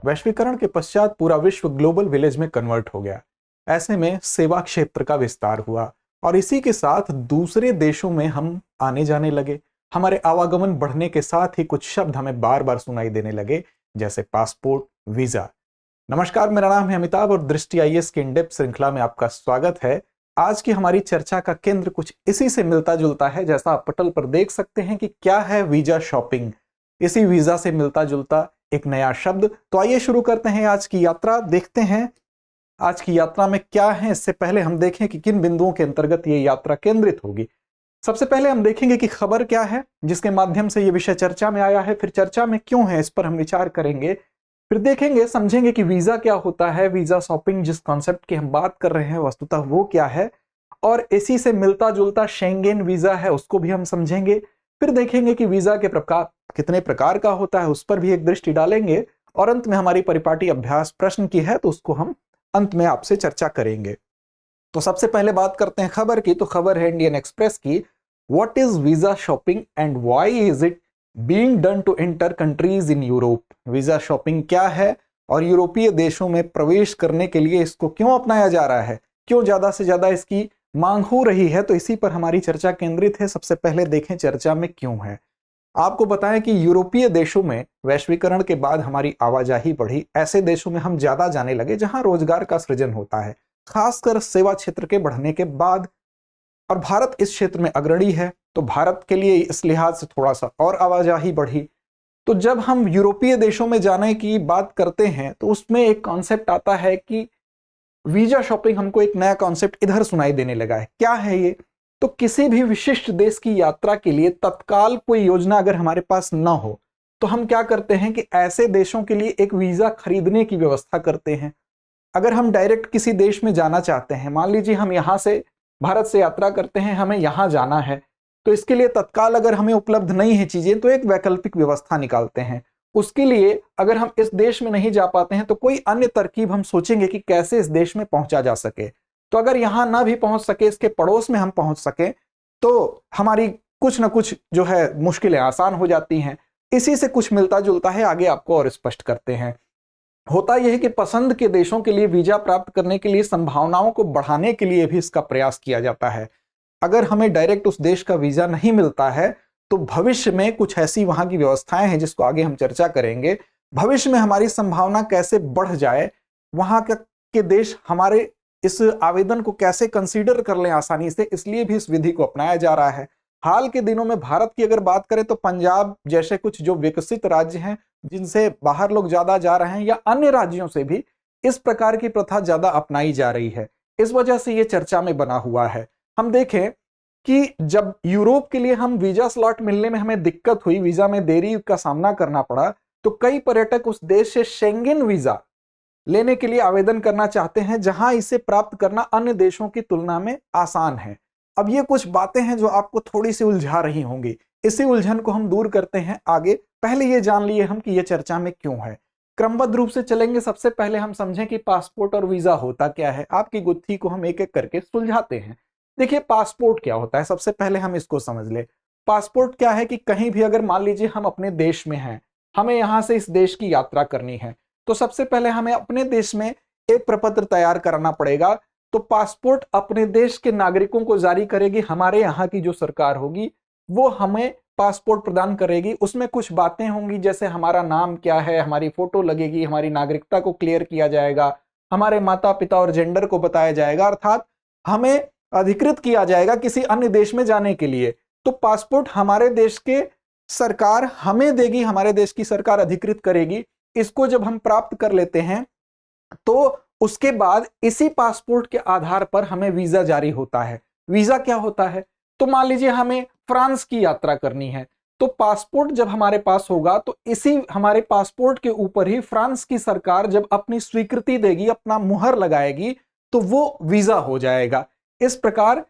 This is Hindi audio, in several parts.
वैश्वीकरण के पश्चात पूरा विश्व ग्लोबल विलेज में कन्वर्ट हो गया। ऐसे में सेवा क्षेत्र का विस्तार हुआ और इसी के साथ दूसरे देशों में हम आने जाने लगे। हमारे आवागमन बढ़ने के साथ ही कुछ शब्द हमें बार बार सुनाई देने लगे, जैसे पासपोर्ट, वीजा। नमस्कार, मेरा नाम है अमिताभ और दृष्टि आईएएस की इन डेप्थ श्रृंखला में आपका स्वागत है। आज की हमारी चर्चा का केंद्र कुछ इसी से मिलता जुलता है। जैसा आप पटल पर देख सकते हैं कि क्या है वीजा शॉपिंग, इसी वीजा से मिलता जुलता एक नया शब्द। तो आइए शुरू करते हैं आज की यात्रा। देखते हैं आज की यात्रा में क्या है। इससे पहले हम देखें कि किन बिंदुओं के अंतर्गत ये यात्रा केंद्रित होगी। सबसे पहले हम देखेंगे कि खबर क्या है जिसके माध्यम से ये विषय चर्चा में आया है, फिर चर्चा में क्यों है इस पर हम विचार करेंगे, फिर देखेंगे समझेंगे कि वीजा क्या होता है, वीजा शॉपिंग जिस कॉन्सेप्ट की हम बात कर रहे हैं वस्तुतः वो क्या है, और इसी से मिलता जुलता शेंगेन वीजा है उसको भी हम समझेंगे। फिर देखेंगे कि वीजा के प्रकार कितने प्रकार का होता है, उस पर भी एक दृष्टि डालेंगे, और अंत में हमारी परिपाटी अभ्यास प्रश्न की है तो उसको हम अंत में आपसे चर्चा करेंगे। तो सबसे पहले बात करते हैं खबर की। तो खबर है इंडियन एक्सप्रेस की, what is visa shopping and why is it being done to enter countries in Europe. Visa shopping क्या है और यूरोपीय देशों में प्रवेश करने के लिए इसको क्यों अपनाया जा रहा है, क्यों ज्यादा से ज्यादा इसकी मांग हो रही है, तो इसी पर हमारी चर्चा केंद्रित है। सबसे पहले देखें चर्चा में क्यों है। आपको बताएं कि यूरोपीय देशों में वैश्वीकरण के बाद हमारी आवाजाही बढ़ी। ऐसे देशों में हम ज्यादा जाने लगे जहां रोजगार का सृजन होता है, खासकर सेवा क्षेत्र के बढ़ने के बाद, और भारत इस क्षेत्र में अग्रणी है तो भारत के लिए इस लिहाज से थोड़ा सा और आवाजाही बढ़ी। तो जब हम यूरोपीय देशों में जाने की बात करते हैं तो उसमें एक कॉन्सेप्ट आता है कि वीजा शॉपिंग। हमको एक नया कॉन्सेप्ट इधर सुनाई देने लगा है। क्या है ये? तो किसी भी विशिष्ट देश की यात्रा के लिए तत्काल कोई योजना अगर हमारे पास ना हो तो हम क्या करते हैं कि ऐसे देशों के लिए एक वीजा खरीदने की व्यवस्था करते हैं। अगर हम डायरेक्ट किसी देश में जाना चाहते हैं, मान लीजिए हम यहां से भारत से यात्रा करते हैं, हमें यहां जाना है, तो इसके लिए तत्काल अगर हमें उपलब्ध नहीं है चीजें तो एक वैकल्पिक व्यवस्था निकालते हैं। उसके लिए अगर हम इस देश में नहीं जा पाते हैं तो कोई अन्य तरकीब हम सोचेंगे कि कैसे इस देश में पहुंचा जा सके। तो अगर यहां ना भी पहुंच सके, इसके पड़ोस में हम पहुंच सके, तो हमारी कुछ ना कुछ जो है मुश्किलें आसान हो जाती हैं। इसी से कुछ मिलता जुलता है, आगे आपको और स्पष्ट करते हैं। होता यह है कि पसंद के देशों के लिए वीजा प्राप्त करने के लिए संभावनाओं को बढ़ाने के लिए भी इसका प्रयास किया जाता है। अगर हमें डायरेक्ट उस देश का वीजा नहीं मिलता है तो भविष्य में कुछ ऐसी वहां की व्यवस्थाएं हैं जिसको आगे हम चर्चा करेंगे। भविष्य में हमारी संभावना कैसे बढ़ जाए, वहां के देश हमारे इस आवेदन को कैसे कंसीडर कर लें आसानी से, इसलिए भी इस विधि को अपनाया जा रहा है। हाल के दिनों में भारत की अगर बात करें तो पंजाब जैसे कुछ जो विकसित राज्य हैं जिनसे बाहर लोग ज्यादा जा रहे हैं, या अन्य राज्यों से भी इस प्रकार की प्रथा ज्यादा अपनाई जा रही है। इस वजह से ये चर्चा में बना हुआ है। हम देखें कि जब यूरोप के लिए हम वीजा स्लॉट मिलने में हमें दिक्कत हुई, वीजा में देरी का सामना करना पड़ा, तो कई पर्यटक उस देश से शेंगेन वीजा लेने के लिए आवेदन करना चाहते हैं जहां इसे प्राप्त करना अन्य देशों की तुलना में आसान है। अब ये कुछ बातें हैं जो आपको थोड़ी सी उलझा रही होंगी। इसी उलझन को हम दूर करते हैं आगे। पहले ये जान लिए हम कि ये चर्चा में क्यों है। क्रमबद्ध रूप से चलेंगे। सबसे पहले हम समझें कि पासपोर्ट और वीजा होता क्या है। आपकी गुत्थी को हम एक एक करके सुलझाते हैं। देखिए, पासपोर्ट क्या होता है, सबसे पहले हम इसको समझ ले। पासपोर्ट क्या है कि कहीं भी अगर मान लीजिए हम अपने देश में हैं, हमें यहां से इस देश की यात्रा करनी है, तो सबसे पहले हमें अपने देश में एक प्रपत्र तैयार करना पड़ेगा। तो पासपोर्ट अपने देश के नागरिकों को जारी करेगी। हमारे यहाँ की जो सरकार होगी वो हमें पासपोर्ट प्रदान करेगी। उसमें कुछ बातें होंगी जैसे हमारा नाम क्या है, हमारी फोटो लगेगी, हमारी नागरिकता को क्लियर किया जाएगा, हमारे माता पिता और जेंडर को बताया जाएगा, अर्थात हमें अधिकृत किया जाएगा किसी अन्य देश में जाने के लिए। तो पासपोर्ट हमारे देश के सरकार हमें देगी, हमारे देश की सरकार अधिकृत करेगी। इसको जब हम प्राप्त कर लेते हैं तो उसके बाद इसी पासपोर्ट के आधार पर हमें वीजा जारी होता है। वीजा क्या होता है? तो मान लीजिए हमें फ्रांस की यात्रा करनी है, तो पासपोर्ट जब हमारे पास होगा तो इसी हमारे पासपोर्ट के ऊपर ही फ्रांस की सरकार जब अपनी स्वीकृति देगी, अपना मुहर लगाएगी, तो वो वीजा हो जाएगा। इस प्रकार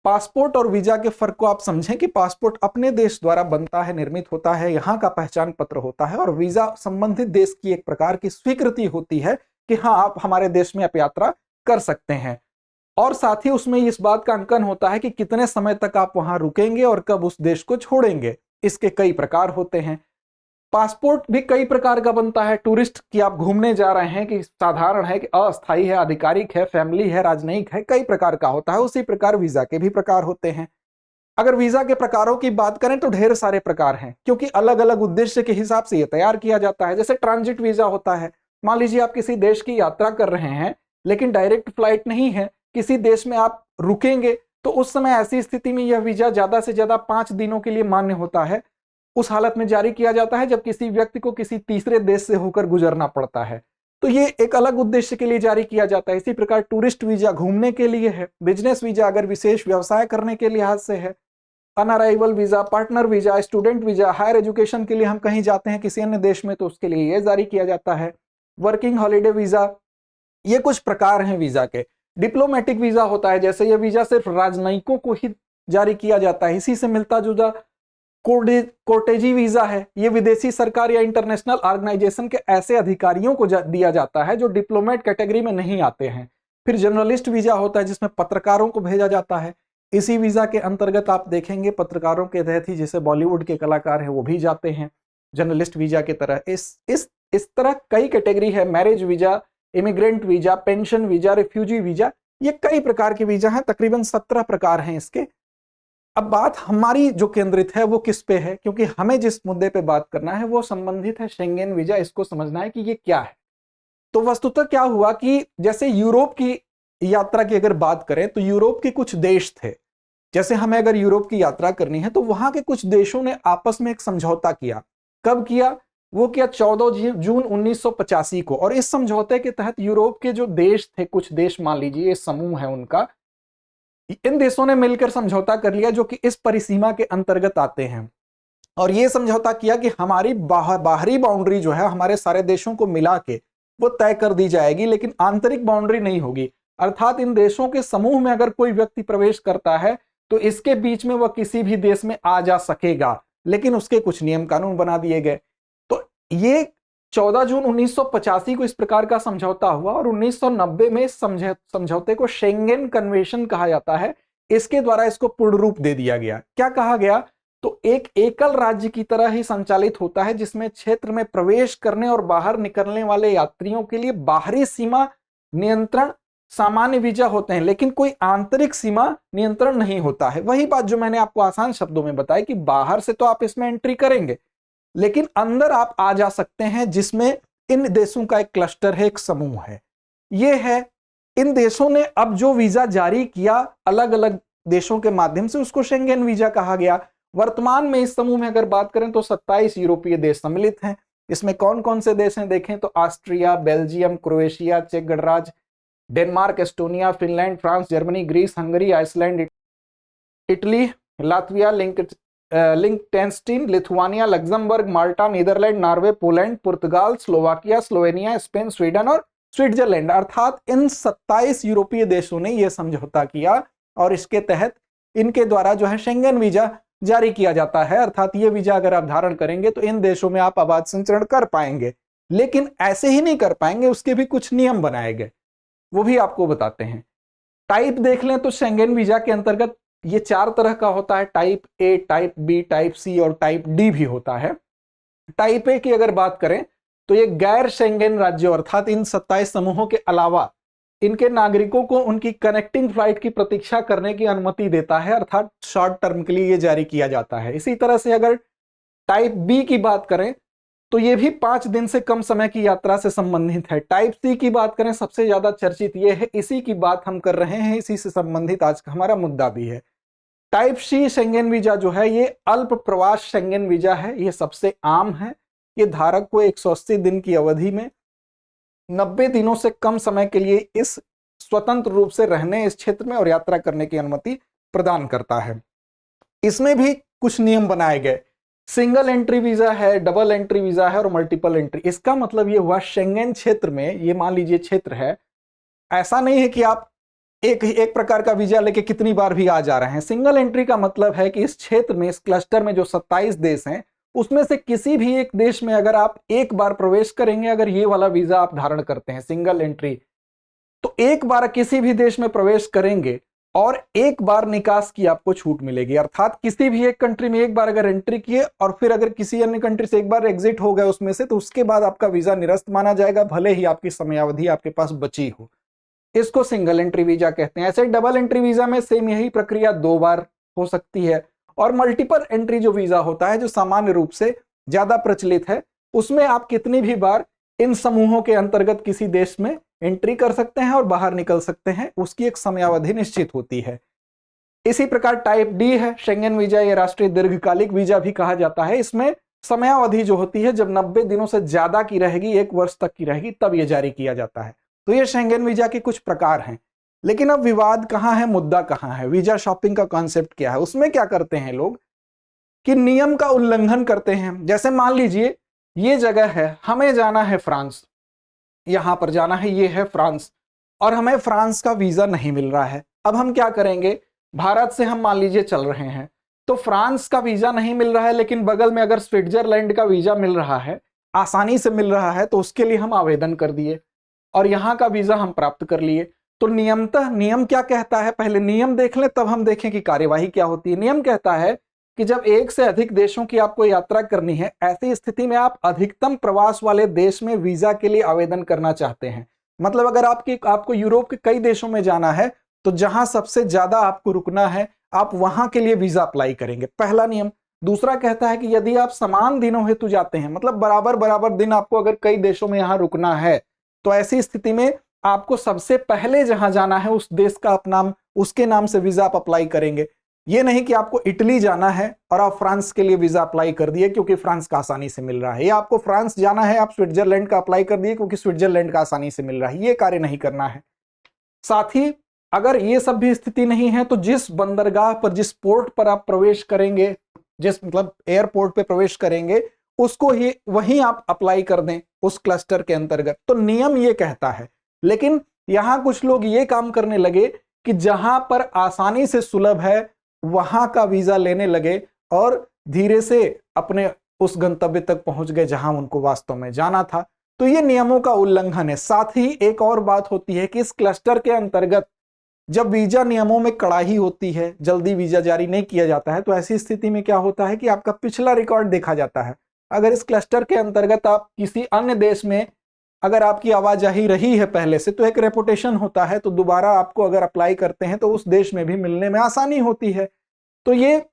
पासपोर्ट और वीजा के फर्क को आप समझें कि पासपोर्ट अपने देश द्वारा बनता है, निर्मित होता है, यहाँ का पहचान पत्र होता है, और वीजा संबंधित देश की एक प्रकार की स्वीकृति होती है कि हाँ, आप हमारे देश में आप यात्रा कर सकते हैं। और साथ ही उसमें इस बात का अंकन होता है कि कितने समय तक आप वहां रुकेंगे और कब उस देश को छोड़ेंगे। इसके कई प्रकार होते हैं। पासपोर्ट भी कई प्रकार का बनता है। टूरिस्ट की आप घूमने जा रहे हैं कि साधारण है कि अस्थायी है, आधिकारिक है, फैमिली है, राजनयिक है, कई प्रकार का होता है। उसी प्रकार वीजा के भी प्रकार होते हैं। अगर वीजा के प्रकारों की बात करें तो ढेर सारे प्रकार हैं, क्योंकि अलग अलग उद्देश्य के हिसाब से यह तैयार किया जाता है। जैसे ट्रांजिट वीजा होता है, मान लीजिए आप किसी देश की यात्रा कर रहे हैं लेकिन डायरेक्ट फ्लाइट नहीं है, किसी देश में आप रुकेंगे, तो उस समय ऐसी स्थिति में यह वीजा ज्यादा से ज्यादा 5 दिनों के लिए मान्य होता है। उस हालत में जारी किया जाता है जब किसी व्यक्ति को किसी तीसरे देश से होकर गुजरना पड़ता है, तो ये एक अलग उद्देश्य के लिए जारी किया जाता है। इसी प्रकार टूरिस्ट वीजा घूमने के लिए है, बिजनेस वीजा अगर विशेष व्यवसाय करने के लिहाज से है, on arrival visa, partner visa, student visa, higher education के लिए हम कहीं जाते हैं किसी अन्य देश में तो उसके लिए यह जारी किया जाता है। वर्किंग हॉलीडे वीजा, ये कुछ प्रकार हैं वीजा के। डिप्लोमेटिक वीजा होता है, जैसे यह वीजा सिर्फ राजनयिकों को ही जारी किया जाता है। इसी से मिलता जुलता कोर्टेजी वीजा है, ये विदेशी सरकार या इंटरनेशनल ऑर्गेनाइजेशन के ऐसे अधिकारियों को दिया जाता है जो डिप्लोमेट कैटेगरी में नहीं आते हैं। फिर जर्नलिस्ट वीजा होता है जिसमें पत्रकारों को भेजा जाता है। इसी वीजा के अंतर्गत आप देखेंगे पत्रकारों के तहत ही जैसे बॉलीवुड के कलाकार हैं वो भी जाते हैं जर्नलिस्ट वीजा की तरह। इस तरह कई कैटेगरी है। Marriage visa, immigrant visa, pension visa, refugee visa, ये कई प्रकार के वीजा हैं, तकरीबन 17 प्रकार हैं इसके। अब बात हमारी जो केंद्रित है वो किस पे है, क्योंकि हमें जिस मुद्दे पे बात करना है वो संबंधित है शेंगेन वीजा। इसको समझना है कि ये क्या है। तो वस्तुतः क्या हुआ कि जैसे यूरोप की यात्रा की अगर बात करें तो यूरोप के कुछ देश थे, जैसे हमें अगर यूरोप की यात्रा करनी है तो वहां के कुछ देशों ने आपस में एक समझौता किया। कब किया? वो किया 14 जून 1985 को। और इस समझौते के तहत यूरोप के जो देश थे, कुछ देश मान लीजिए ये समूह है उनका, इन देशों ने मिलकर समझौता कर लिया जो कि इस परिसीमा के अंतर्गत आते हैं। और ये समझौता किया कि हमारी बाहरी बाउंड्री जो है हमारे सारे देशों को मिला के वो तय कर दी जाएगी, लेकिन आंतरिक बाउंड्री नहीं होगी। अर्थात इन देशों के समूह में अगर कोई व्यक्ति प्रवेश करता है तो इसके बीच में वह किसी भी देश में आ जा सकेगा, लेकिन उसके कुछ नियम कानून बना दिए गए। तो ये 14 जून 1985 को इस प्रकार का समझौता हुआ और 1990 में इस समझौते को शेंगेन कन्वेंशन कहा जाता है। इसके द्वारा इसको पूर्ण रूप दे दिया गया। क्या कहा गया? तो एक एकल राज्य की तरह ही संचालित होता है जिसमें क्षेत्र में प्रवेश करने और बाहर निकलने वाले यात्रियों के लिए बाहरी सीमा नियंत्रण सामान्य वीजा होते हैं, लेकिन कोई आंतरिक सीमा नियंत्रण नहीं होता है। वही बात जो मैंने आपको आसान शब्दों में बताई कि बाहर से तो आप इसमें एंट्री करेंगे लेकिन अंदर आप आ जा सकते हैं, जिसमें इन देशों का एक क्लस्टर है, एक समूह है। ये है इन देशों ने अब जो वीजा जारी किया अलग अलग देशों के माध्यम से, उसको शेंगेन वीजा कहा गया। वर्तमान में इस समूह में अगर बात करें तो 27 यूरोपीय देश सम्मिलित हैं। इसमें कौन कौन से देश हैं देखें तो ऑस्ट्रिया, बेल्जियम, क्रोएशिया, चेक गणराज्य, Denmark, Estonia, Finland, France, Germany, Greece, Hungary, Iceland, Italy, Latvia, Liechtenstein, Lithuania, Luxembourg, Malta, Netherland, Norway, Poland, पुर्तगाल, स्लोवाकिया, स्लोवेनिया, स्पेन, स्वीडन और स्विट्जरलैंड। अर्थात इन 27 यूरोपीय देशों ने यह समझौता किया और इसके तहत इनके द्वारा जो है शेंगेन वीजा जारी किया जाता है। अर्थात ये वीजा अगर आप धारण करेंगे तो इन देशों में आप आवाज संचरण कर पाएंगे, लेकिन ऐसे ही नहीं कर पाएंगे, उसके भी कुछ नियम बनाए गए, वो भी आपको बताते हैं। टाइप देख लें तो शेंगेन वीजा के अंतर्गत ये 4 तरह का होता है। Type A, type B, type C और टाइप डी भी होता है। टाइप ए की अगर बात करें तो ये गैर शेंगेन राज्यों अर्थात इन 27 समूहों के अलावा इनके नागरिकों को उनकी कनेक्टिंग फ्लाइट की प्रतीक्षा करने की अनुमति देता है, अर्थात शॉर्ट टर्म के लिए ये जारी किया जाता है। इसी तरह से अगर टाइप बी की बात करें तो ये भी 5 दिन से कम समय की यात्रा से संबंधित है। टाइप सी की बात करें, सबसे ज्यादा चर्चित ये है, इसी की बात हम कर रहे हैं, इसी से संबंधित आज का हमारा मुद्दा भी है। टाइप सी शेंगेन वीजा जो है ये अल्प प्रवास शेंगेन वीजा है, ये सबसे आम है। ये धारक को 180 दिन की अवधि में 90 दिनों से कम समय के लिए इस स्वतंत्र रूप से रहने इस क्षेत्र में और यात्रा करने की अनुमति प्रदान करता है। इसमें भी कुछ नियम बनाए गए। सिंगल एंट्री वीजा है, डबल एंट्री वीजा है और मल्टीपल एंट्री। इसका मतलब ये हुआ शेंगेन क्षेत्र में, ये मान लीजिए क्षेत्र है, ऐसा नहीं है कि आप एक प्रकार का वीजा लेके कितनी बार भी आ जा रहे हैं। सिंगल एंट्री का मतलब है कि इस क्षेत्र में, इस क्लस्टर में जो 27 देश हैं उसमें से किसी भी एक देश में अगर आप एक बार प्रवेश करेंगे, अगर ये वाला वीजा आप धारण करते हैं सिंगल एंट्री, तो एक बार किसी भी देश में प्रवेश करेंगे और एक बार निकास की आपको छूट मिलेगी। अर्थात किसी भी एक कंट्री में एक बार अगर एंट्री किए और फिर अगर किसी अन्य कंट्री से एक बार एग्जिट हो गए उसमें से, तो उसके बाद आपका वीजा निरस्त माना जाएगा, भले ही आपकी समयावधि आपके पास बची हो। इसको सिंगल एंट्री वीजा कहते हैं। ऐसे डबल एंट्री वीजा में सेम यही प्रक्रिया 2 बार हो सकती है। और मल्टीपल एंट्री जो वीजा होता है, जो सामान्य रूप से ज्यादा प्रचलित है, उसमें आप कितनी भी बार इन समूहों के अंतर्गत किसी देश में एंट्री कर सकते हैं और बाहर निकल सकते हैं, उसकी एक समयावधि निश्चित होती है। इसी प्रकार टाइप डी है शेंगेन वीजा, या राष्ट्रीय दीर्घकालिक वीजा भी कहा जाता है। इसमें समयावधि जो होती है जब 90 दिनों से ज्यादा की रहेगी, 1 वर्ष तक की रहेगी, तब यह जारी किया जाता है। तो ये शेंगेन वीजा के कुछ प्रकार हैं। लेकिन अब विवाद कहां है, मुद्दा कहां है, वीजा शॉपिंग का कॉन्सेप्ट क्या है। उसमें क्या करते हैं लोग कि नियम का उल्लंघन करते हैं। जैसे मान लीजिए ये जगह है, हमें जाना है फ्रांस, यहां पर जाना है, ये है फ्रांस, और हमें फ्रांस का वीजा नहीं मिल रहा है। अब हम क्या करेंगे, भारत से हम मान लीजिए चल रहे हैं, तो फ्रांस का वीजा नहीं मिल रहा है, लेकिन बगल में अगर स्विट्जरलैंड का वीजा मिल रहा है, आसानी से मिल रहा है, तो उसके लिए हम आवेदन कर दिए और यहां का वीजा हम प्राप्त कर लिए। तो नियमतः नियम क्या कहता है, पहले नियम देख लें तब हम देखें कि कार्यवाही क्या होती है। नियम कहता है कि जब एक से अधिक देशों की आपको यात्रा करनी है, ऐसी स्थिति में आप अधिकतम प्रवास वाले देश में वीजा के लिए आवेदन करना चाहते हैं। मतलब अगर आपको यूरोप के कई देशों में जाना है, तो जहां सबसे ज्यादा आपको रुकना है, आप वहां के लिए वीजा अप्लाई करेंगे, पहला नियम। दूसरा कहता है कि यदि आप समान दिनों हेतु जाते हैं, मतलब बराबर बराबर दिन आपको अगर कई देशों में यहां रुकना है, तो ऐसी स्थिति में आपको सबसे पहले जहां जाना है उस देश का नाम, उसके नाम से वीजा आप अप्लाई करेंगे। ये नहीं कि आपको इटली जाना है और आप फ्रांस के लिए वीजा अप्लाई कर दिए क्योंकि फ्रांस का आसानी से मिल रहा है, या आपको फ्रांस जाना है, आप स्विट्जरलैंड का अप्लाई कर दिए क्योंकि स्विट्जरलैंड का आसानी से मिल रहा है। ये कार्य नहीं करना है। साथ ही अगर ये सब भी स्थिति नहीं है, तो जिस बंदरगाह पर, जिस पोर्ट पर आप प्रवेश करेंगे, जिस मतलब एयरपोर्ट पे प्रवेश करेंगे, उसको ही वहीं आप अप्लाई कर दें उस क्लस्टर के अंतर्गत। तो नियम ये कहता है। लेकिन यहां कुछ लोग ये काम करने लगे कि जहां पर आसानी से सुलभ है वहां का वीजा लेने लगे और धीरे से अपने उस गंतव्य तक पहुंच गए जहां उनको वास्तव में जाना था। तो ये नियमों का उल्लंघन है। साथ ही एक और बात होती है कि इस क्लस्टर के अंतर्गत जब वीजा नियमों में कड़ाई होती है, जल्दी वीजा जारी नहीं किया जाता है, तो ऐसी स्थिति में क्या होता है कि आपका पिछला रिकॉर्ड देखा जाता है। अगर इस क्लस्टर के अंतर्गत आप किसी अन्य देश में अगर आपकी आवाजाही रही है पहले से, तो एक रेपुटेशन होता है, तो दोबारा आपको अगर अप्लाई करते हैं तो उस देश में भी मिलने में आसानी होती है। तो ये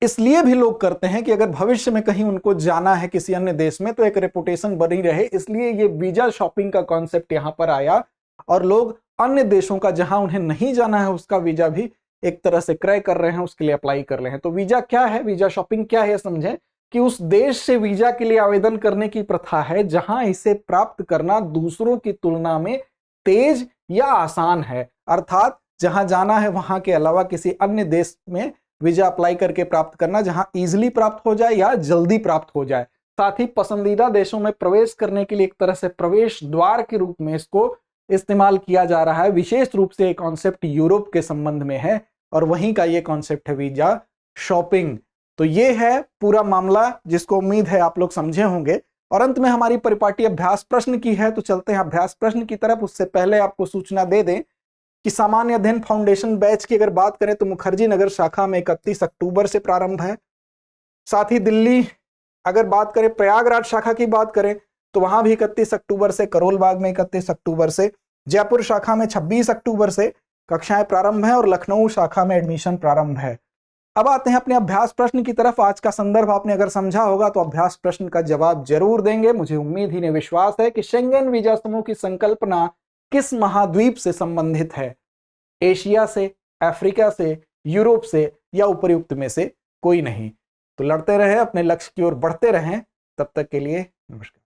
इसलिए भी लोग करते हैं कि अगर भविष्य में कहीं उनको जाना है किसी अन्य देश में, तो एक रेपुटेशन बनी रहे, इसलिए ये वीजा शॉपिंग का कॉन्सेप्ट यहां पर आया और लोग अन्य देशों का जहां उन्हें नहीं जाना है उसका वीजा भी एक तरह से क्रय कर रहे हैं, उसके लिए अप्लाई कर रहे हैं। तो वीजा क्या है, वीजा शॉपिंग क्या है, समझें कि उस देश से वीजा के लिए आवेदन करने की प्रथा है जहां इसे प्राप्त करना दूसरों की तुलना में तेज या आसान है। अर्थात जहां जाना है वहां के अलावा किसी अन्य देश में वीजा अप्लाई करके प्राप्त करना, जहां इजीली प्राप्त हो जाए या जल्दी प्राप्त हो जाए। साथ ही पसंदीदा देशों में प्रवेश करने के लिए एक तरह से प्रवेश द्वार के रूप में इसको इस्तेमाल किया जा रहा है। विशेष रूप से ये कॉन्सेप्ट यूरोप के संबंध में है और वहीं का ये कॉन्सेप्ट है वीजा शॉपिंग। तो ये है पूरा मामला, जिसको उम्मीद है आप लोग समझे होंगे। और अंत में हमारी परिपाटी अभ्यास प्रश्न की है, तो चलते हैं अभ्यास प्रश्न की तरफ। उससे पहले आपको सूचना दे दें कि सामान्य अध्ययन फाउंडेशन बैच की अगर बात करें तो मुखर्जी नगर शाखा में 31 अक्टूबर से प्रारंभ है। साथ ही दिल्ली अगर बात करें, प्रयागराज शाखा की बात करें तो वहां भी 31 अक्टूबर से, करोल बाग में 31 अक्टूबर से, जयपुर शाखा में 26 अक्टूबर से कक्षाएं प्रारंभ है और लखनऊ शाखा में एडमिशन प्रारंभ है। अब आते हैं अपने अभ्यास प्रश्न की तरफ। आज का संदर्भ आपने अगर समझा होगा तो अभ्यास प्रश्न का जवाब जरूर देंगे। मुझे उम्मीद ही नहीं विश्वास है कि शेंगेन वीजा समूह की संकल्पना किस महाद्वीप से संबंधित है, एशिया से, अफ्रीका से, यूरोप से या उपर्युक्त में से कोई नहीं। तो लड़ते रहे, अपने लक्ष्य की ओर बढ़ते रहें। तब तक के लिए नमस्कार।